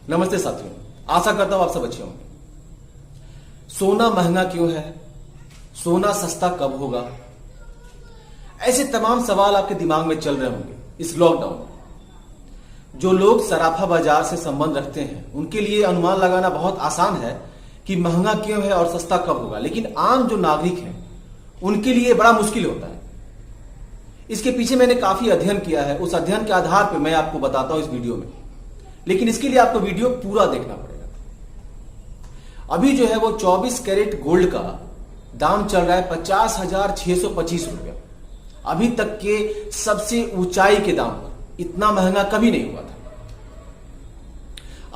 नमस्ते साथियों, आशा करता हूं आप सब अच्छे होंगे। सोना महंगा क्यों है? सोना सस्ता कब होगा? ऐसे तमाम सवाल आपके दिमाग में चल रहे होंगे इस लॉकडाउन में। जो लोग सराफा बाजार से संबंध रखते हैं उनके लिए अनुमान लगाना बहुत आसान है कि महंगा क्यों है और सस्ता कब होगा, लेकिन आम जो नागरिक हैं उनके लिए बड़ा मुश्किल होता है। इसके पीछे मैंने काफी अध्ययन किया है, उस अध्ययन के आधार पर मैं आपको बताता हूं इस वीडियो में, लेकिन इसके लिए आपको वीडियो पूरा देखना पड़ेगा। अभी जो है वो 24 कैरेट गोल्ड का दाम चल रहा है 50,625 रुपया। अभी तक के सबसे ऊंचाई के दाम पर। इतना महंगा कभी नहीं हुआ था।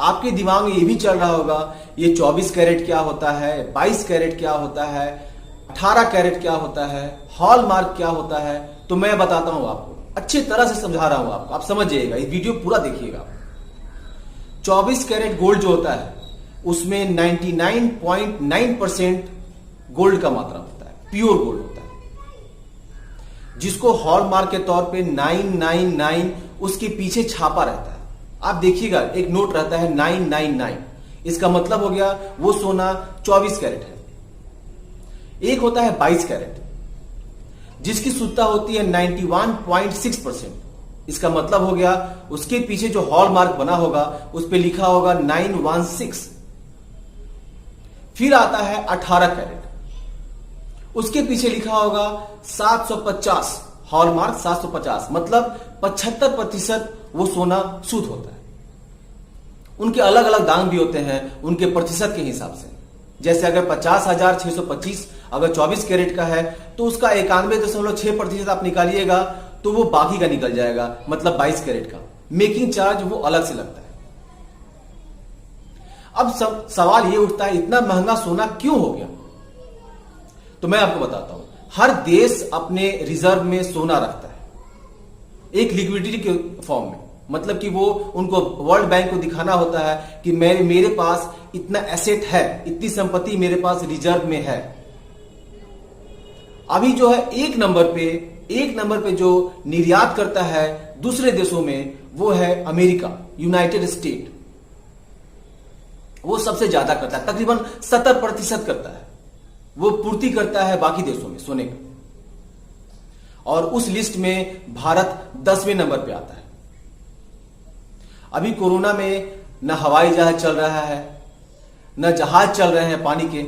आपके दिमाग में ये भी चल रहा होगा ये 24 कैरेट क्या होता है, 22 कैरेट क्या होता है, 18 कैरेट क्या होता है, हॉलमार्क क्या होता है। तो मैं बताता हूं आपको, अच्छी तरह से समझा रहा हूं आपको, आप समझ जाइएगा, ये वीडियो पूरा देखिएगा। 24 कैरेट गोल्ड जो होता है उसमें 99.9% गोल्ड का मात्रा होता है, प्योर गोल्ड होता है, जिसको हॉलमार्क के तौर पे 999 उसके पीछे छापा रहता है। आप देखिएगा एक नोट रहता है 999, इसका मतलब हो गया वो सोना 24 कैरेट है। एक होता है 22 कैरेट जिसकी शुद्धता होती है 91.6%, इसका मतलब हो गया उसके पीछे जो हॉलमार्क बना होगा उस पे लिखा होगा 916। फिर आता है 18 कैरेट, उसके पीछे लिखा होगा 750, हॉलमार्क 750, मतलब 75% वो सोना शुद्ध होता है। उनके अलग अलग दाम भी होते हैं उनके प्रतिशत के हिसाब से। जैसे अगर 50,625 अगर 24 कैरेट का है तो उसका 91.6% आप निकालिएगा तो वो बाकी का निकल जाएगा, मतलब 22 कैरेट का मेकिंग चार्ज वो अलग से लगता है। अब सवाल ये उठता है इतना महंगा सोना क्यों हो गया? तो मैं आपको बताता हूं। हर देश अपने रिजर्व में सोना रखता है एक लिक्विडिटी के फॉर्म में, मतलब कि वो उनको वर्ल्ड बैंक को दिखाना होता है कि मेरे पास इतना एसेट है, इतनी संपत्ति मेरे पास रिजर्व में है। अभी जो है एक नंबर पे जो निर्यात करता है दूसरे देशों में वो है अमेरिका, यूनाइटेड स्टेट। वो सबसे ज्यादा करता है, तकरीबन 70% करता है। वो पूर्ति करता है बाकी देशों में सोने का, और उस लिस्ट में भारत 10वें नंबर पे आता है। अभी कोरोना में न हवाई जहाज चल रहा है न जहाज चल रहे हैं पानी के,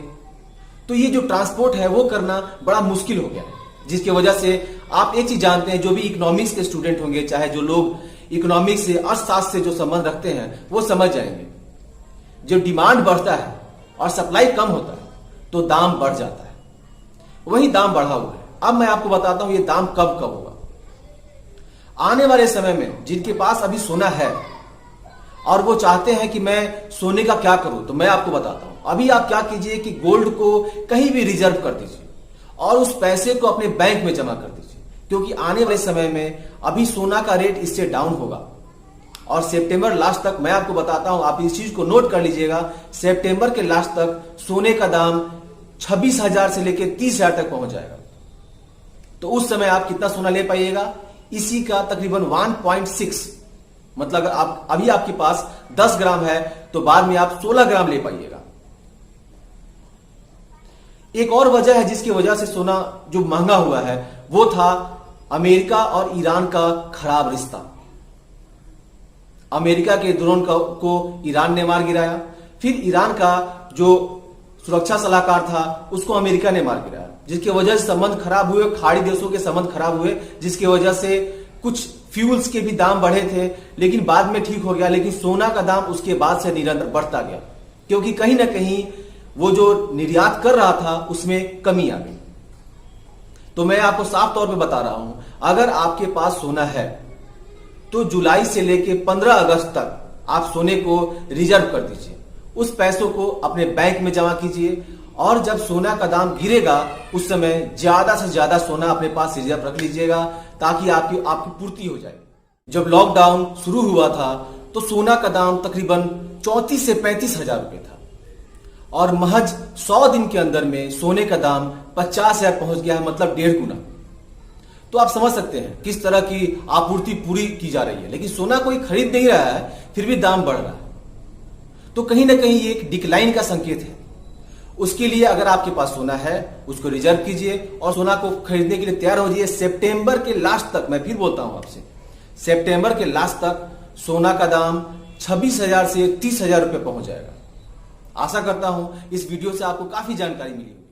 तो ये जो ट्रांसपोर्ट है वो करना बड़ा मुश्किल हो गया है, जिसकी वजह से आप एक चीज जानते हैं, जो भी इकोनॉमिक्स के स्टूडेंट होंगे, चाहे जो लोग इकोनॉमिक्स से अर्थशास्त्र से जो संबंध रखते हैं वो समझ जाएंगे। जब डिमांड बढ़ता है और सप्लाई कम होता है तो दाम बढ़ जाता है। वही दाम बढ़ा हुआ है। अब मैं आपको बताता हूं ये दाम कब होगा। आने वाले समय में जिनके पास अभी सोना है और वो चाहते हैं कि मैं सोने का क्या करूं, तो मैं आपको बताता हूं। अभी आप क्या कीजिए कि गोल्ड को कहीं भी रिजर्व कर दीजिए और उस पैसे को अपने बैंक में जमा कर दीजिए, क्योंकि आने वाले समय में अभी सोना का रेट इससे डाउन होगा। और सितंबर लास्ट तक मैं आपको बताता हूं, आप इस चीज को नोट कर लीजिएगा, सितंबर के लास्ट तक सोने का दाम 26,000 से लेकर 30,000 तक पहुंच जाएगा। तो उस समय आप कितना सोना ले पाइएगा? इसी का तकरीबन 1.6, मतलब अगर आप अभी आपके पास 10 ग्राम है तो बाद में आप 16 ग्राम ले पाइएगा। एक और वजह है जिसकी वजह से सोना जो महंगा हुआ है वो था अमेरिका और ईरान का खराब रिश्ता। अमेरिका के ड्रोन को ईरान ने मार गिराया, फिर ईरान का जो सुरक्षा सलाहकार था उसको अमेरिका ने मार गिराया, जिसकी वजह से संबंध खराब हुए, खाड़ी देशों के संबंध खराब हुए, जिसकी वजह से कुछ फ्यूल्स के भी दाम बढ़े थे, लेकिन बाद में ठीक हो गया। लेकिन सोना का दाम उसके बाद से निरंतर बढ़ता गया, क्योंकि कहीं ना कहीं वो जो निर्यात कर रहा था उसमें कमी आ गई। तो मैं आपको साफ तौर पे बता रहा हूं, अगर आपके पास सोना है तो जुलाई से लेकर 15 अगस्त तक आप सोने को रिजर्व कर दीजिए, उस पैसों को अपने बैंक में जमा कीजिए, और जब सोना का दाम गिरेगा उस समय ज्यादा से ज्यादा सोना अपने पास रिजर्व रख लीजिएगा, ताकि आपकी पूर्ति हो जाए। जब लॉकडाउन शुरू हुआ था तो सोना का दाम तकरीबन 34 से 35 हजार रुपए था, और महज 100 दिन के अंदर में सोने का दाम 50,000 पहुंच गया है, मतलब 1.5 गुना। तो आप समझ सकते हैं किस तरह की आपूर्ति पूरी की जा रही है, लेकिन सोना कोई खरीद नहीं रहा है, फिर भी दाम बढ़ रहा है। तो कहीं ना कहीं ये एक डिक्लाइन का संकेत है। उसके लिए अगर आपके पास सोना है उसको रिजर्व कीजिए और सोना को खरीदने के लिए तैयार हो जाइए। सितंबर के लास्ट तक, मैं फिर बोलता हूं आपसे, सितंबर के लास्ट तक सोना का दाम 26,000 से 30,000 रुपए पहुंच जाएगा। आशा करता हूं इस वीडियो से आपको काफी जानकारी मिली।